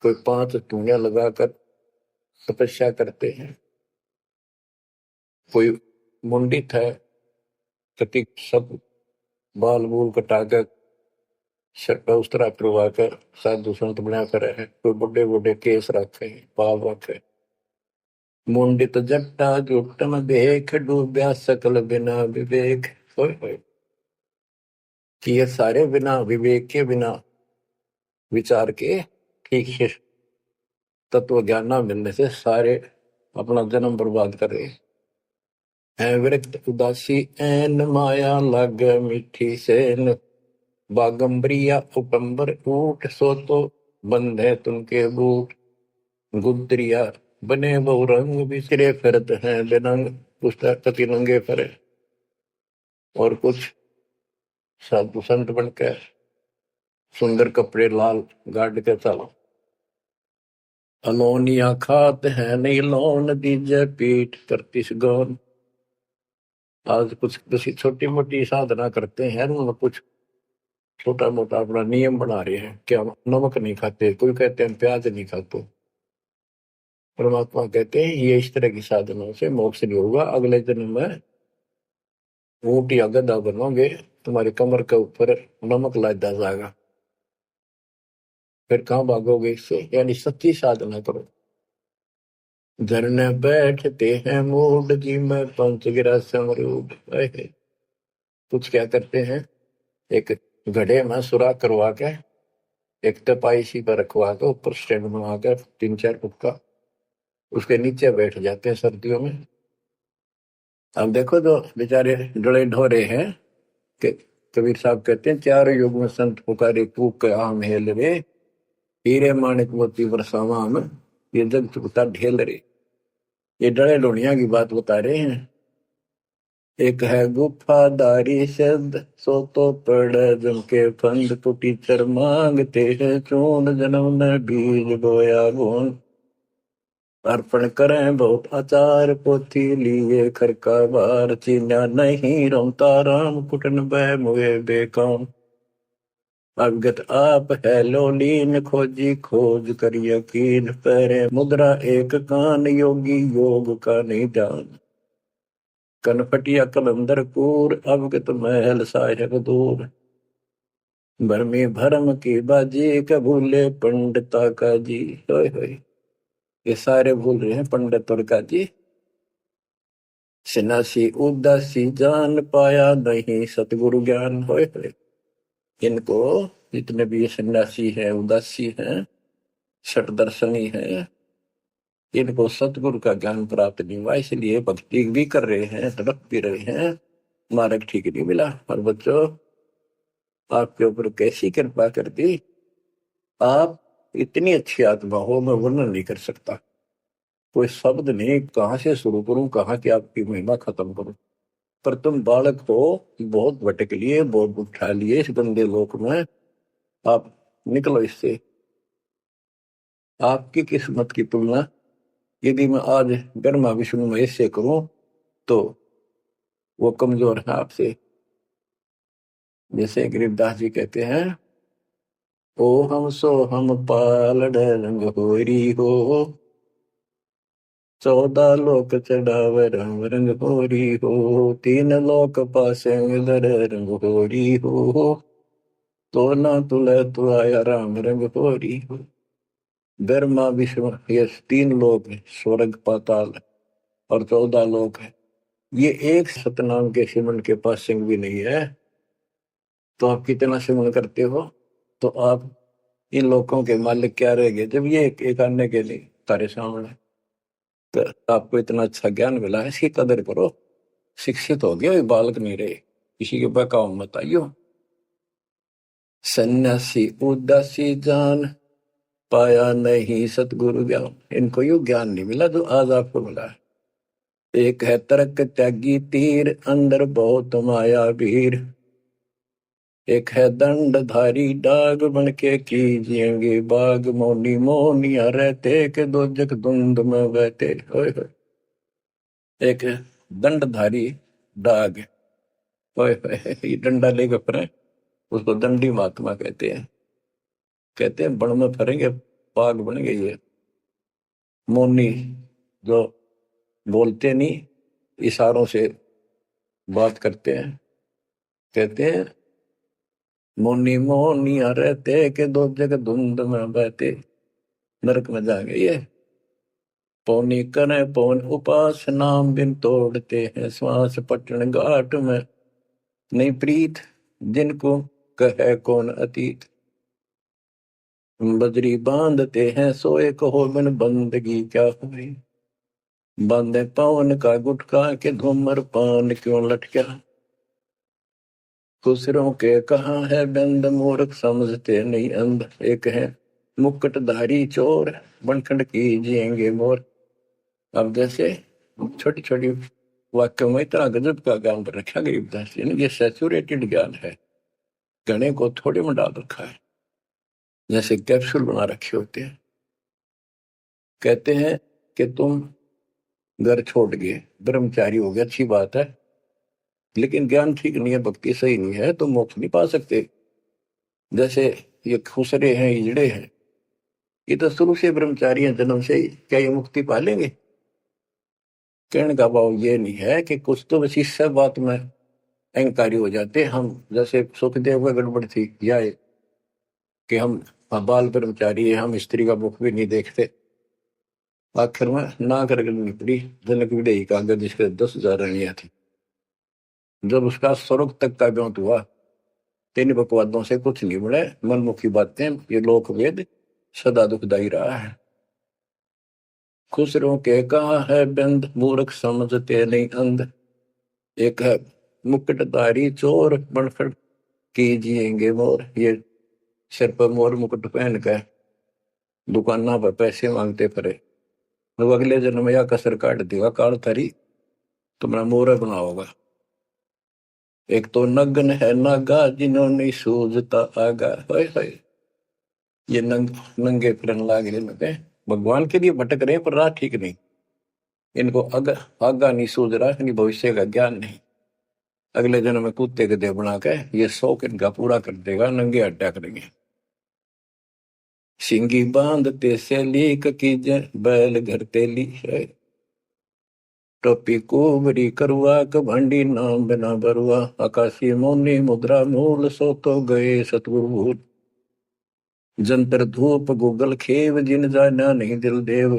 कोई 5 धूनिया लगाकर तपस्या करते हैं, कोई मुंडित है, कति सब बाल बूल कटा कर सर पर उस तरह करवा कर साधु संत बना कर है, कोई बड़े बड़े केस रखे बाल रखे। मुंडित जट्टा जुटन देख, डूब्या सकल बिना विवेक। होय होय, कि ये सारे बिना विवेक के, बिना विचार के, ठीक से तत्व ज्ञान न मिलने से सारे अपना जन्म बर्बाद कर रहे हैं। विरक्त उदासी एन, माया लग मीठी सेन। बागंबरिया उपंबर ऊट, सो तो बंधे तुमके बूट। गुदरिया बने बहु रंग, बिसरे फिरत हैं बेनंग। पुस्तक कति नंगे फरे, और कुछ साधु संत बनकर सुंदर कपड़े लाल गाड़ के चलो। अलोनिया खात है नहीं लोन, दीजे पीठ करती गौन। आज कुछ किसी छोटी मोटी साधना करते हैं, उन्होंने कुछ छोटा मोटा अपना नियम बना रहे हैं, क्या नमक नहीं खाते, कोई कहते हैं प्याज नहीं खाते। परमात्मा कहते हैं ये इस तरह की साधनों से मोक्ष नहीं होगा, अगले जन्म में ऊंट या गधा बनोगे, तुम्हारी कमर के ऊपर नमक लादा जाएगा। फिर कहां भागोगे इससे, यानी सच्ची साधना करो। धरने बैठते हैं मूड, जी में पंच गिरा समरूड। कुछ क्या करते हैं, एक घड़े में सुराख करवा के, एक तपाई सी पर रखवा के, ऊपर स्टैंड बनवा कर 3-4 फुट का, उसके नीचे बैठ जाते हैं सर्दियों में। अब देखो जो बेचारे डले ढोरे हैं, कि कबीर साहब कहते हैं, 4 युग में संत पुकारे कूक आम हेल रे। हीरे माणिक मोती बरसावा में, ये जग चुकता ढेल रे। ये डले ढोनिया की बात बता रहे हैं। एक है गुफादारी शब्द, सो तो पड़ जम के फंद। तो टीचर मांगते हैं चून, जन्म ने बीज बोया गुण। अर्पण करें बहुत आचार, पोथी लिए खर का बार। चीन्या नहीं रमता राम, कुटन बह मुए बेकाम। अवगत आप है लोलीन, खोजी खोज कर यकीन। पहरे मुद्रा एक कान, योगी योग का नहीं जान। कनपटिया कलंदर कूर, अवगत महल साहेब दूर। भरमी भरम की बाजी, का भूले पंडिता का जी। होय होय, ये सारे भूल रहे हैं पंडित और का जी। सिनासी उदासी जान, पाया नहीं सतगुरु ज्ञान। होय होय, इनको जितने भी सन्यासी है, उदासी है, षट दर्शनी है, इनको सतगुरु का ज्ञान प्राप्त नहीं हुआ, इसलिए भक्ति भी कर रहे हैं, तड़प भी रहे हैं, मार्ग ठीक नहीं मिला। और बच्चों, आपके ऊपर कैसी कृपा कर दी। आप इतनी अच्छी आत्मा हो, मैं वर्णन नहीं कर सकता। कोई शब्द नहीं, कहाँ से शुरू करूं, कहाँ की आपकी महिमा खत्म करूं। पर तुम बालक हो, बहुत भटक लिए, बहुत उठा लिए इस गंदे लोक में। आप निकलो इससे। आपकी किस्मत की तुलना यदि मैं आज ब्रह्मा विष्णु महेश से करूं तो वो कमजोर है आपसे। जैसे गरीबदास जी कहते हैं, ओ हम सो हम पालड़ रंग होरी हो, 14 लोक चढ़ावे रंग रंग होरी हो, 3 लोक पासे दर रंग होरी हो, तो ना तुले तो आया राम रंग होरी हो। ब्रह्मा विष्णु ये 3 लोक है, स्वर्ग पाताल और 14 लोक है। ये एक सतनाम के सिमरन के पास सिंह भी नहीं है। तो आप कितना सिमरन करते हो, तो आप इन लोगों के मालिक क्या रह गए जब ये एक आने के लिए तारे सामने। तो आपको इतना अच्छा ज्ञान मिला है, इसकी कदर करो। शिक्षित हो गए, बालक नहीं रहे, किसी के बहकाव मत आइयो। सन्यासी उदासी जान, पाया नहीं सतगुरु ज्ञान। इनको यू ज्ञान नहीं मिला जो आज आपको मिला है। एक है तर्क त्यागी तीर, अंदर बहुत माया वीर। एक है दंडधारी डाग, बन के कीजिएंगे बाग, मौनी मोनिया रहते के दो जग धुंध में बहते। ओए होए। एक है दंडधारी डाग, ओए होए, ये डंडा लेकर फिरे, उसको दंडी महात्मा कहते हैं। कहते हैं बन में फरेंगे, बाग बन गई है। मौनी, जो बोलते नहीं, इशारों से बात करते हैं। कहते हैं मोनी मोनिया रहते के दो जग धुंध में बहते, नरक में जा गई है। पौनी करे पौन उपास, नाम बिन तोड़ते हैं श्वास, पटन घाट में नहीं प्रीत, जिनको कहे कौन अतीत। बजरी बांधते हैं सोए, कहो बिन बंदगी क्या हुई, बांधे पवन का गुटका के धूमर पान क्यों लटका। दूसरों के कहाँ है बंद, मूर्ख समझते नहीं अंध। एक है मुकुटधारी चोर, बनखंड कीजिएंगे मोर। अब जैसे छोटी छोटी वाक्य में इतना गजब का ज्ञान पर रखा गरीबदास जी ने, ये सैचुरेटेड ज्ञान है, गणे को थोड़े में डाल रखा है, जैसे कैप्सूल बना रखे होते हैं। कहते हैं कि तुम घर छोड़ गए, ब्रह्मचारी हो गया, अच्छी बात है, लेकिन ज्ञान ठीक नहीं है, भक्ति सही नहीं है, तो मोक्ष नहीं पा सकते। जैसे ये खुसरे हैं, इजड़े हैं, ये तो शुरू से ब्रह्मचारी हैं, जन्म से ही, क्या ये मुक्ति पा लेंगे। कहने का भाव ये नहीं है कि कुछ तो बस इस सब बात में अहंकारी हो जाते हम। जैसे सुखदेव का गड़बड़ थी या कि हम बाल ब्रह्मचारी है, हम स्त्री का मुख भी नहीं देखते। आखिर में ना कर करनी पड़ी जनक विदेही का, अगर जिसके 10,000 रानियां थी। जब उसका स्वर्ग तक का ब्योंत हुआ, 3 बकवादों से कुछ नहीं बने, मनमुखी बातें, ये लोक वेद सदा दुखदाई रहा है। खुसरों के कहा है बंद, मूर्ख समझते नहीं अंध। एक है मुकुटधारी चोर, बनखड़ कीजिएंगे मोर। ये सिर पर मोर मुकुट पहन कर दुकाना पर पैसे मांगते फिरे, तो अगले जन्म में या कसर काट देगा काल थारी, तुम्हारा मोर बनाओगा। एक तो नग्न है नागा, जिन्होंने सूझता आगा। हाय हाय, ये नंगे फिरन लाग रहे, भगवान के लिए भटक रहे पर राह ठीक नहीं। इनको आगा नहीं सूझ रहा, इन्हीं भविष्य का ज्ञान नहीं। अगले जन्म में कुत्ते के देह बना के ये शौक इनका पूरा कर देगा, नंगे हड्डा करेंगे। सिंगी बांधते से लीक कीजे, बैल घर तेली है। टोपी कोबरी करुआ, कभंडी नाम बिना बरुआ। आकाशी मौनी मुद्रा मूल, सो तो गए सतगुरु भूल। जंतर धूप गूगल खेव, जिन जाना नहीं दिल देव।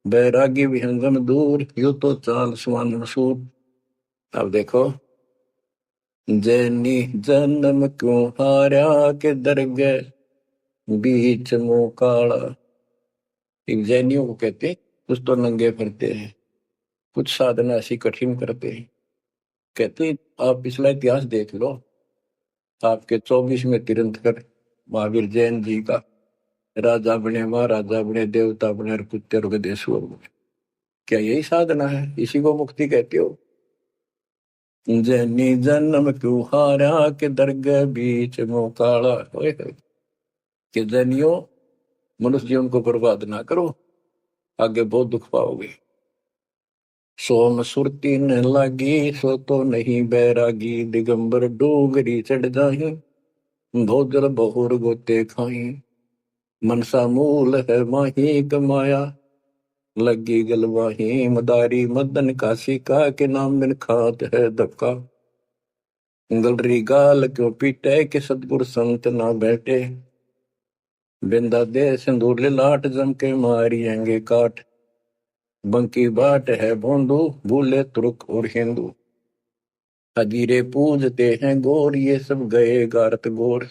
बैरागी विहंगम दूर, यू तो चाल सुमान मसूर। अब देखो, जैनी जन्म क्यों हारा, के दरगह बीच मुंह काला। इन जैनियों को कहते हैं, कुछ तो नंगे फिरते हैं, कुछ साधना ऐसी कठिन करते हैं कहते आप पिछला इतिहास देख लो, आपके 24 में तीर्थंकर महावीर जैन जी का राजा बने, महाराजा बने, देवता बने और कुत्ते और गधेश्वर बने। क्या यही साधना है? इसी को मुक्ति कहते हो? जैनी जन्म क्यों हारा के दरगाह बीच मोकाला होए कि जैनियों मनुष्य जीवन को बर्बाद ना करो, आगे बहुत दुख पाओगे। सोम सुरती न लागी सो तो नहीं बैरागी, दिगंबर डोगरी चढ़ जाही भोजल बहुर गोते खाई। मनसा मूल है माही कमाया लगी गलवाही, मदारी मदन काशी का के नाम बिन खात है धक्का। गलरी गाल क्यों पीटे के सतगुर संत ना बैठे, बिंदा दे सिंदूर लाट जम के मारियेंगे काट। बंकी बाट है भोंदू भूले तुर्क और हिंदू, हजीरे पूजते हैं गोर ये सब गए गारत गोर।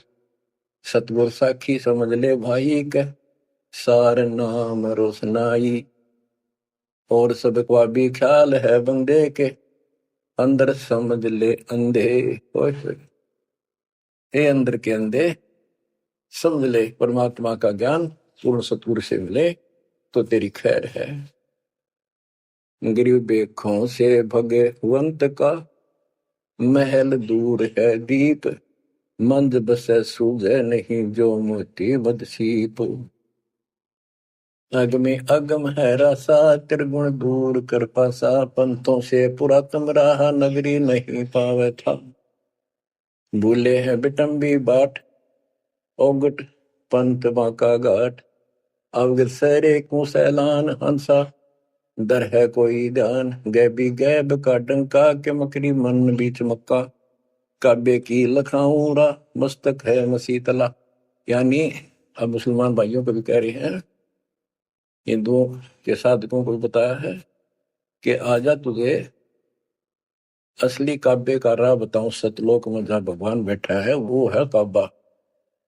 सतगुर साखी समझ ले भाई के सार नाम रोशनाई, और सब का भी ख्याल है बंदे के अंदर समझ ले अंधे। हे अंदर के अंधे, समझ ले परमात्मा का ज्ञान पूर्ण सतगुरु से मिले तो तेरी खैर है। गरीब बेखों से भगवंत का महल दूर है दीप, मंद बसे सूझे नहीं जो मोती बदसीप। अगमे अगम है रसा त्रिगुण दूर कर पासा, पंथों से पुरातन रहा नगरी नहीं पावे था। भूले हैं बिटम्बी बाट ओगट पंथ बाका घाट, अवगत सरे को सैलान हंसा दर है कोई ध्यान। गैबी गैब का डंका के मकरी मन बीच मक्का, काबे की लखाऊरा मस्तक है मसीतला। यानी अब मुसलमान भाइयों को भी कह रहे हैं, हिंदुओं के साधकों को बताया है कि आजा तुझे असली काबे का राह बताऊं। सतलोक में जहां भगवान बैठा है वो है काबा,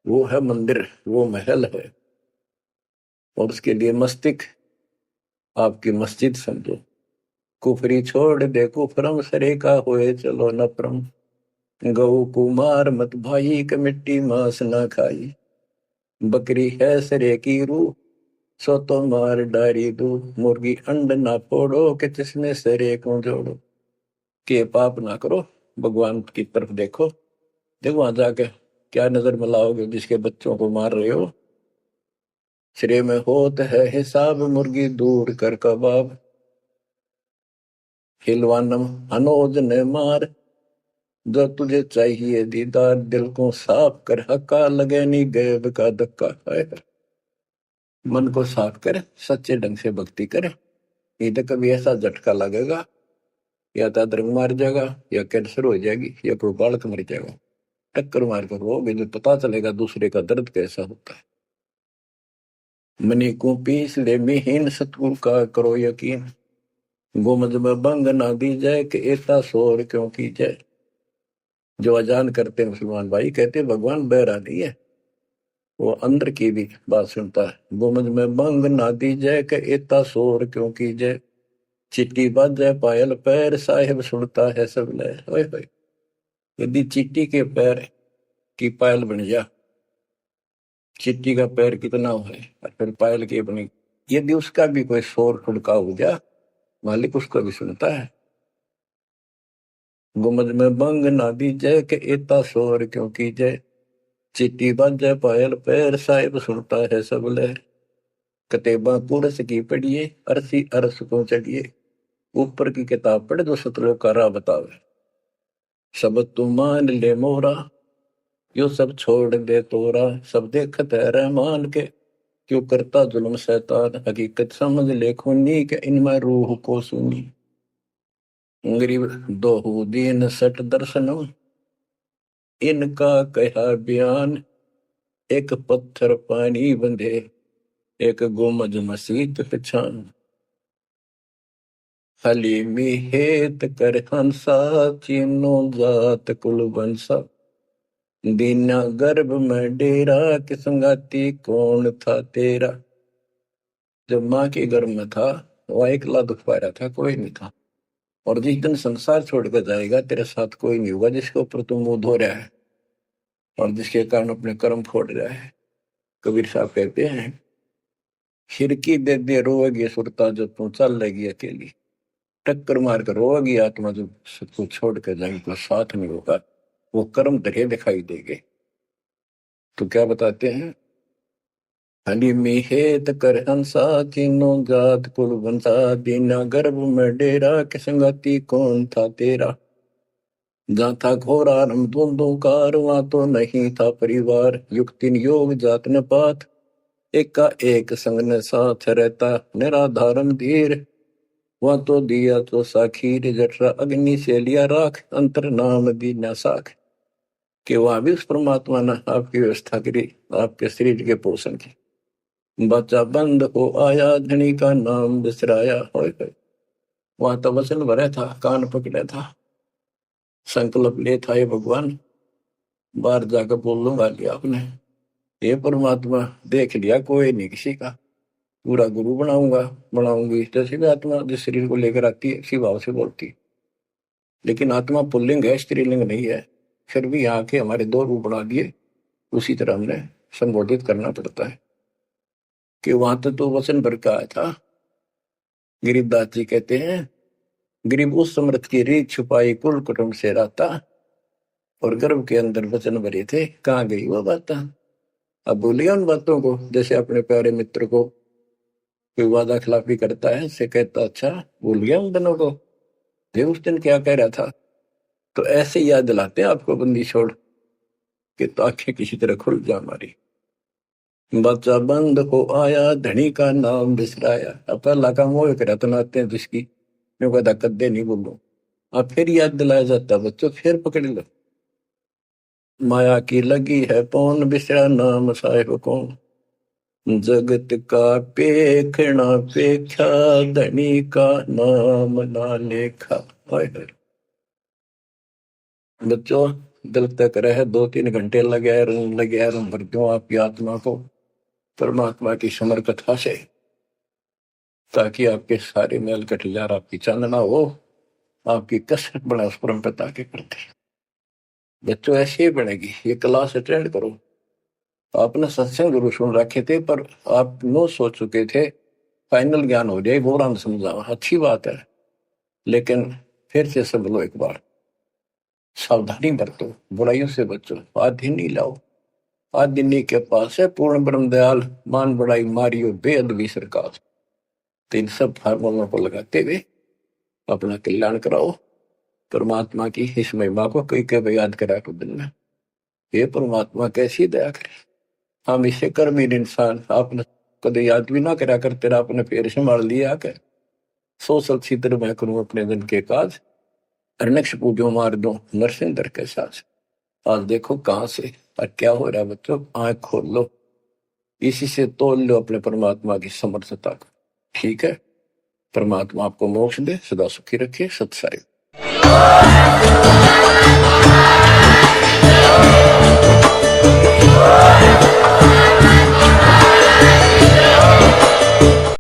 वो है मंदिर, वो महल है। और उसके लिए मस्तिक आपकी मस्जिद समझो। कुफरी छोड़ दे कुफरम सरे का होए चलो न परम, गौ कुमार मत भाई के मिट्टी मांस ना खाई। बकरी है सरे की रूह सो तो मार डारी दू, मुर्गी अंड ना फोड़ो कि जिसमें सरे को जोड़ो। के पाप ना करो, भगवान की तरफ देखो। देखो वहां जाके क्या नजर मिलाओगे जिसके बच्चों को मार रहे हो। श्रेय में होत है हिसाब मुर्गी दूर कर कबाब, हिलवानम अनोज ने मार जो तुझे चाहिए दीदार। दिल को साफ कर हक्का लगे नहीं गैब का धक्का है। मन को साफ कर, सच्चे ढंग से भक्ति कर, नहीं तो कभी ऐसा झटका लगेगा या तो अदरंग मार जाएगा या कैंसर हो जाएगी या कोई बालक मर जाएगा। टक्कर मार कर वो भी पता चलेगा दूसरे का दर्द कैसा होता है। मनी को पीस ले मिहीन सतगुरु का करो यकीन, गोमज में बंग ना दी जाए कि ऐसा शोर क्यों की जाए। जो अजान करते हैं मुसलमान भाई कहते भगवान बहरा नहीं है, वो अंदर की भी बात सुनता है। गोमज में बंग ना दी जाए कि ऐसा शोर क्यों की जाए। चिट्टी बाजे पायल पैर साहिब सुनता है सब ले। यदि चिट्टी के पैर की पायल बन जा, चिट्टी का पैर कितना है और फिर पायल की बनी, यदि उसका भी कोई शोर खुड़का हो जा, मालिक उसको भी सुनता है। गुमज में बंग ना दी जय के इतना शोर क्यों की जय। चिट्टी बाजे पायल पैर साहिब सुनता है सब लहर। कतेबा कुरस की पढ़िए अरसी अरस को चढ़िए, ऊपर की किताब पढ़े जो सतलोक का राह बतावे। सब तू मान ले मोरा यो सब छोड़ दे तोरा, सब देखत है रहमान के क्यों करता जुल्म शैतान। हकीकत समझ ले खूनी के इनमें रूह को सुनी। गरीब दोहू दीन सट दर्शनम इनका कहा बयान। एक पत्थर पानी बंधे एक गोमज मसीत पहचान। हलीमी हेत कर हंसा चीनो जात कुल बंसा। दीना गर्भ में डेरा कि संगाती कौन था तेरा। जब माँ के गर्भ में था वह अकेला दुख पा रहा था, कोई नहीं था। और जिस दिन संसार छोड़कर जाएगा तेरे साथ कोई नहीं होगा जिसके ऊपर तू मुंह धो रहा है और जिसके कारण अपने कर्म फोड़ रहा है। कबीर साहब कहते हैं, खिड़की दे दे रोएगी सुरता जो तू चल लेगी अकेली। टक्कर मार कर रोएगी आत्मा जो सबको छोड़ कर जाएगी, तो साथ नहीं होगा, वो कर्म तरह दिखाई देंगे। तो क्या बताते हैं, हनी मिहेत कर हंसा किनो जात कुल बंसा दीना गर्भ में डेरा के संगति कौन था तेरा। जहाँ था घोरा रम धुंधों कार वहां तो नहीं था परिवार। युक्तिन योग जात न पात एक का एक संग न साथ रहता निराधारम धीर। वहां तो दिया तो साखीर जठरा अग्नि से लिया राख अंतर नाम दीना साख। कि वहां भी उस परमात्मा ने आपकी व्यवस्था करी आपके शरीर के पोषण की। बच्चा बंद हो आया धनी का नाम बिसराया। वहां तो वचन भरा था, कान पकड़ा था, संकल्प ले था, ये भगवान बाहर जाकर बोल लूंगा लिया आपने। ये परमात्मा देख लिया कोई नहीं किसी का, पूरा गुरु बनाऊंगा बनाऊंगी। जैसे भी आत्मा जिस शरीर को लेकर आती है इसी भाव से बोलती, लेकिन आत्मा पुल्लिंग है, स्त्रीलिंग नहीं है। फिर भी यहाँ के हमारे दो रूप बना दिए, उसी तरह हमने संबोधित करना पड़ता है। कि वहां तो वचन भर का आया था। गरीबदास जी कहते हैं, गरीब उस समृद्ध की रीत छुपाई कुल कुटुंब से रहता और गर्भ के अंदर वचन भरे थे, कहाँ गई वो बात। अब भूलिए उन बातों को। जैसे अपने प्यारे मित्र को कोई वादा खिलाफी करता है, से कहता अच्छा भूल गया उन दिनों को, ये उस दिन क्या कह रहा था। तो ऐसे याद दिलाते हैं आपको बंदी छोड़ के, तो आंखें किसी तरह खुल जा हमारी। बच्चा बंद हो आया धनी का नाम बिसराया। अब पहला काम वो एक रत्न आते हैं जिसकी मैं कहता कद्दे नहीं बोलूं, अब फिर याद दिलाया जाता बच्चों, फिर पकड़ लो। माया की लगी है पौन बिसरा नाम साहिब कौन। जगत का पेखना पेख्या धनी का नाम ना लेखा। बच्चों दिल तक रहे 2-3 घंटे लगे भर दूं आपकी आत्मा को परमात्मा की समर कथा से, ताकि आपके सारे मेल कट जाए, आपकी चांदना हो, आपकी कसरत बना उस परम पिता के प्रति। बच्चों ऐसे ही बनेगी। ये क्लास अटेंड करो। आपने सत्संग जरूर सुन रखे थे, पर आप नो सोच चुके थे फाइनल ज्ञान हो जाए, बोरान समझा, अच्छी बात है, लेकिन फिर से सब लो, एक बार सावधानी बरतो, बुराइयों से बचो, आधि नहीं लाओ। आदिनी के पास है पूर्ण ब्रह्म दयाल, मान बड़ाई मारियो बेअदबी सरकार। तो इन सब फार्मूलों को लगाते हुए अपना कल्याण कराओ। परमात्मा की इस महिमा को कई कई याद करा कर दिन में, ये परमात्मा कैसी दया करे। हम इसे कर्महीन इंसान, आपने कदे याद भी ना करा कर, तेरा अपने पैर संभाल लिया कर। सो सब छित्र मैं करूं अपने दिन के काज, अरनक्ष पूजो मार दो नरसिंदर के साथ। आज देखो कहां से और क्या हो रहा है बच्चों, आंख खोल लो, इसी से तोल लो अपने परमात्मा की समर्थता को। ठीक है, परमात्मा आपको मोक्ष दे, सदा सुखी रखे। सत्साई।